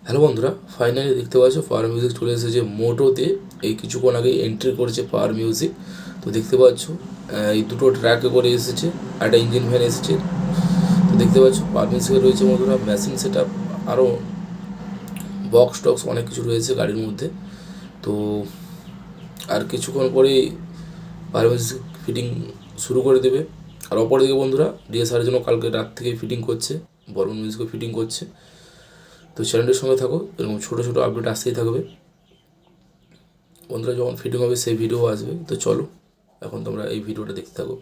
Hello বন্ধুরা, finally দেখতে পাচ্ছ পাওয়ার মিউজিক চলে এসেছে মোটোতে। এই কিছুক্ষণ আগে এন্ট্রি করেছে পাওয়ার মিউজিক। তো দেখতে পাচ্ছ এই দুটো ট্র্যাকে করে এসেছে, একটা ইঞ্জিন ভ্যান এসেছে। তো দেখতে পাচ্ছ পাওয়ার মিউজিকে রয়েছে বন্ধুরা মেশিন সেট আপ, আরও বক্স টক্স অনেক কিছু রয়েছে গাড়ির মধ্যে। তো আর কিছুক্ষণ পরেই পাওয়ার মিউজিক ফিটিং শুরু করে দেবে। আর অপরদিকে বন্ধুরা ডিএসআরের জন্য কালকে রাত থেকে ফিটিং করছে, বর্মন মিউজিকও ফিটিং করছে। তো চ্যানেলটির সঙ্গে থাকো, এরকম ছোটো ছোটো আপডেট আসতেই থাকবে বন্ধুরা। যখন ফিটিং হবে সেই ভিডিও আসবে। তো চলো এখন তোমরা এই ভিডিওটা দেখতে থাকো।